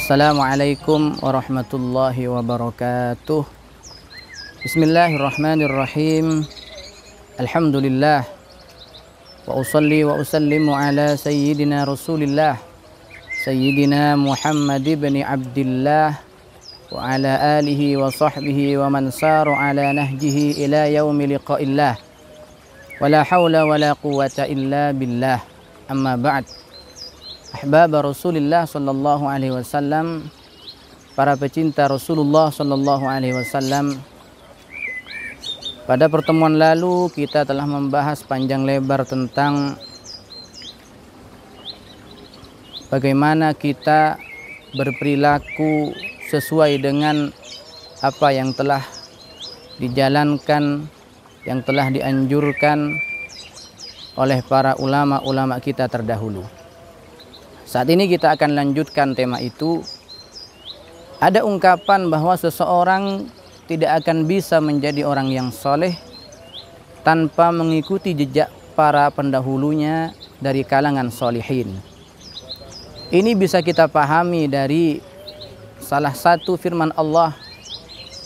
Assalamualaikum warahmatullahi wabarakatuh. Bismillahirrahmanirrahim. Alhamdulillah. Wa usalli wa usallimu ala sayyidina Rasulillah Sayyidina Muhammad ibn Abdillah wa ala alihi wa sahbihi wa man saru ala nahjihi ila yaumi liqa'illah. Wa la hawla wa la quwwata illa billah. Amma ba'd. Ahbab Rasulullah sallallahu alaihi wasallam, para pecinta Rasulullah sallallahu alaihi wasallam. Pada pertemuan lalu kita telah membahas panjang lebar tentang bagaimana kita berperilaku sesuai dengan apa yang telah dijalankan, yang telah dianjurkan oleh para ulama-ulama kita terdahulu. Saat ini kita akan lanjutkan tema itu. Ada ungkapan bahwa seseorang tidak akan bisa menjadi orang yang soleh tanpa mengikuti jejak para pendahulunya dari kalangan solihin. Ini bisa kita pahami dari salah satu firman Allah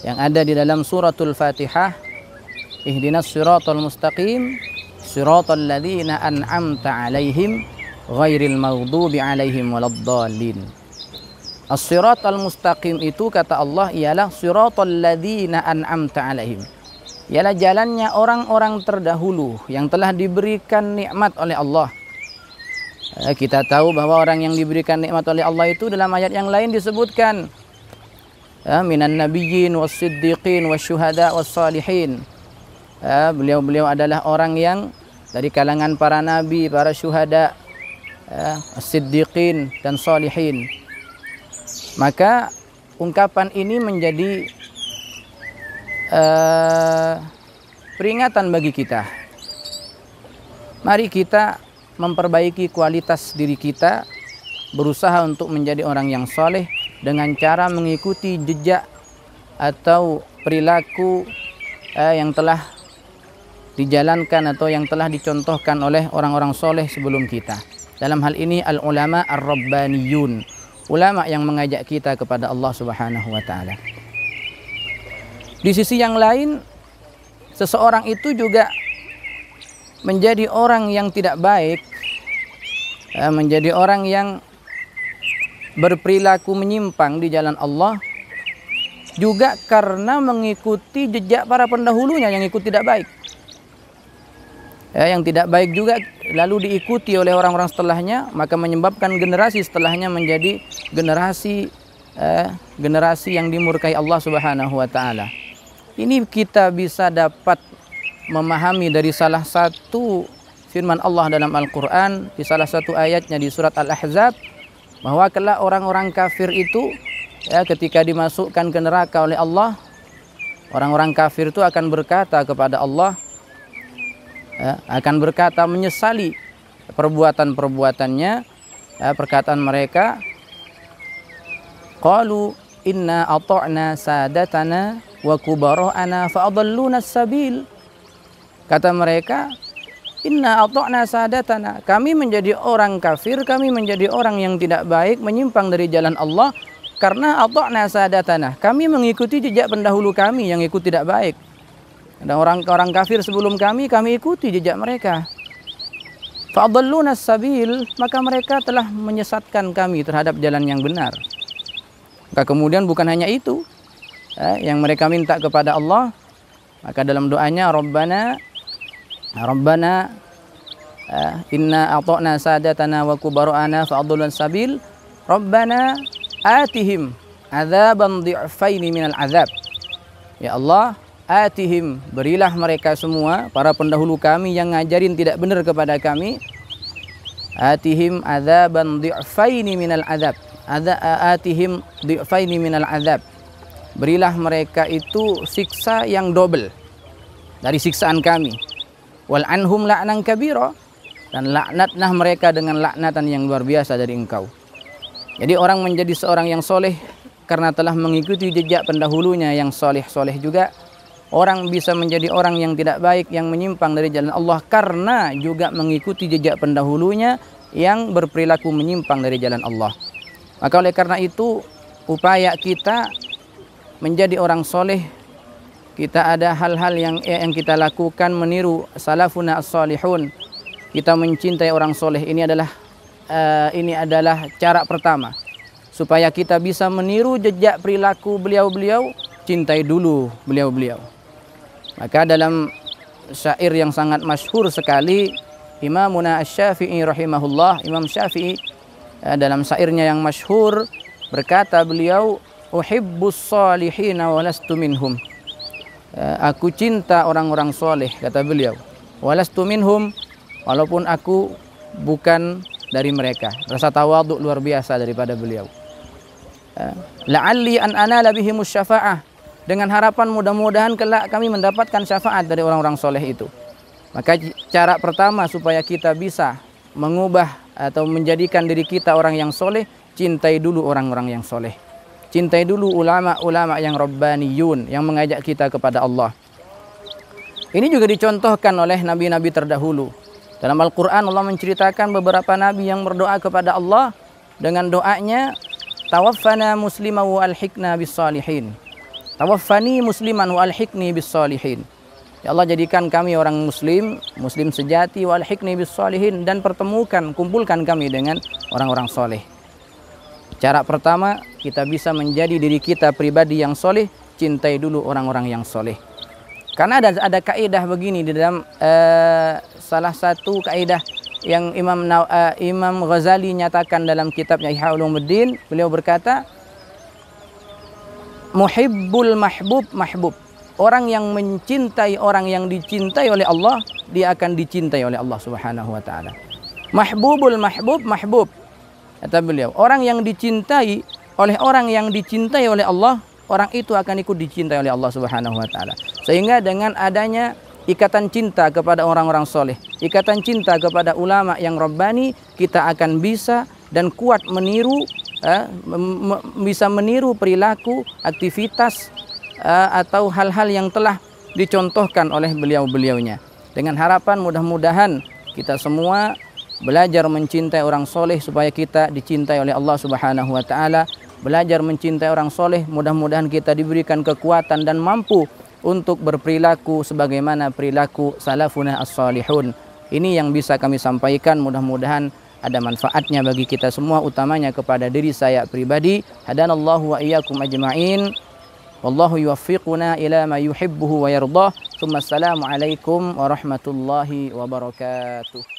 yang ada di dalam suratul Fatihah. Ihdinas siratal mustaqim, siratal ladzina an'amta alaihim ghairil maghdubi alaihim waladdallin. As-sirat al-mustaqim itu kata Allah ialah siratal ladzina an'amta alaihim. Ialah jalannya orang-orang terdahulu yang telah diberikan nikmat oleh Allah. Kita tahu bahwa orang yang diberikan nikmat oleh Allah itu dalam ayat yang lain disebutkan minan nabiyyin was-siddiqin wasyuhada was-salihin. Beliau-beliau adalah orang yang dari kalangan para nabi, para syuhada, as-siddiqin dan salihin. Maka ungkapan ini menjadi peringatan bagi kita. Mari kita memperbaiki kualitas diri kita, berusaha untuk menjadi orang yang soleh dengan cara mengikuti jejak atau perilaku yang telah dijalankan atau yang telah dicontohkan oleh orang-orang soleh sebelum kita. Dalam hal ini al-ulama ar-rabbaniyun, ulama yang mengajak kita kepada Allah Subhanahu wa taala. Di sisi yang lain, seseorang itu juga menjadi orang yang tidak baik, menjadi orang yang berperilaku menyimpang di jalan Allah juga karena mengikuti jejak para pendahulunya yang ikut tidak baik. Yang tidak baik juga lalu diikuti oleh orang-orang setelahnya, maka menyebabkan generasi setelahnya menjadi generasi yang dimurkai Allah Subhanahu wa taala. Ini kita bisa dapat memahami dari salah satu firman Allah dalam Al-Qur'an, di salah satu ayatnya di surat Al-Ahzab, bahwa kelak orang-orang kafir itu ketika dimasukkan ke neraka oleh Allah, orang-orang kafir itu akan berkata kepada Allah, akan berkata menyesali perbuatan-perbuatannya. Perkataan mereka, qalu inna ata'na sadatana wa kubara'ana fa'adalluna as-sabil. Kata mereka, inna ata'na sadatana, kami menjadi orang kafir, kami menjadi orang yang tidak baik, menyimpang dari jalan Allah karena ata'na sadatana, kami mengikuti jejak pendahulu kami yang ikut tidak baik. Dan orang-orang kafir sebelum kami ikuti jejak mereka. Fa'adalluna as-sabil, maka mereka telah menyesatkan kami terhadap jalan yang benar. Maka kemudian bukan hanya itu yang mereka minta kepada Allah, maka dalam doanya Rabbana inna ata'na sadatana wa kubara'ana fa'adalluna as-sabil Rabbana atihim adzaban dhi'faini minal azab. Ya Allah, atihim, berilah mereka semua, para pendahulu kami yang ngajarin tidak benar kepada kami, atihim adzaban dhi'faini minal azab, atihim dhi'faini minal azab, berilah mereka itu siksa yang double dari siksaan kami, wal anhum la'nan kabira, dan laknatlah mereka dengan laknatan yang luar biasa dari engkau. Jadi orang menjadi seorang yang soleh karena telah mengikuti jejak pendahulunya yang soleh-soleh juga. Orang bisa menjadi orang yang tidak baik, yang menyimpang dari jalan Allah karena juga mengikuti jejak pendahulunya yang berperilaku menyimpang dari jalan Allah. Maka oleh karena itu upaya kita menjadi orang soleh, kita ada hal-hal yang kita lakukan meniru salafuna as-salihun. Kita mencintai orang soleh, ini adalah cara pertama supaya kita bisa meniru jejak perilaku beliau-beliau. Cintai dulu beliau-beliau. Maka dalam syair yang sangat masyhur sekali, Imamuna Asy-Syafi'i rahimahullah, Imam Syafi'i dalam syairnya yang masyhur berkata beliau, uhibbus salihina walastu minhum. Aku cinta orang-orang soleh, kata beliau. Walastu minhum, walaupun aku bukan dari mereka. Rasa tawadhu luar biasa daripada beliau. La'alli an anala bihimus syafa'ah, dengan harapan mudah-mudahan kelak kami mendapatkan syafaat dari orang-orang soleh itu. Maka cara pertama supaya kita bisa mengubah atau menjadikan diri kita orang yang soleh, cintai dulu orang-orang yang soleh. Cintai dulu ulama-ulama yang rabbaniyun, yang mengajak kita kepada Allah. Ini juga dicontohkan oleh nabi-nabi terdahulu. Dalam Al-Quran Allah menceritakan beberapa nabi yang berdoa kepada Allah dengan doanya, tawaffana musliman wa alhiqna bis salihin. Tawaffani musliman wa alhiqni bis salihin. Ya Allah, jadikan kami orang muslim, muslim sejati, wa alhiqni bis salihin, dan kumpulkan kami dengan orang-orang soleh. Cara pertama kita bisa menjadi diri kita pribadi yang soleh, cintai dulu orang-orang yang soleh. Karena ada kaidah begini di dalam salah satu kaidah yang Imam Ghazali nyatakan dalam kitabnya Ihya Ulumuddin. Beliau berkata, muhibbul mahbub mahbub. Orang yang mencintai orang yang dicintai oleh Allah, dia akan dicintai oleh Allah Subhanahu wa taala. Mahbubul mahbub mahbub. Kata beliau, orang yang dicintai oleh orang yang dicintai oleh Allah, orang itu akan ikut dicintai oleh Allah Subhanahu wa taala. Sehingga dengan adanya ikatan cinta kepada orang-orang soleh, ikatan cinta kepada ulama yang rabbani, kita akan bisa dan kuat meniru, bisa meniru perilaku, aktivitas atau hal-hal yang telah dicontohkan oleh beliau-beliaunya. Dengan harapan mudah-mudahan kita semua belajar mencintai orang soleh supaya kita dicintai oleh Allah Subhanahu wa taala. Belajar mencintai orang soleh, mudah-mudahan kita diberikan kekuatan dan mampu untuk berperilaku sebagaimana perilaku salafuna as-salihun. Ini yang bisa kami sampaikan, mudah-mudahan ada manfaatnya bagi kita semua, utamanya kepada diri saya pribadi. Hadanallahu wa iyyakum ajma'in. Wallahu yuwaffiquna ila ma yuhibbuhu wa yardah. Assalamu alaikum warahmatullahi wabarakatuh.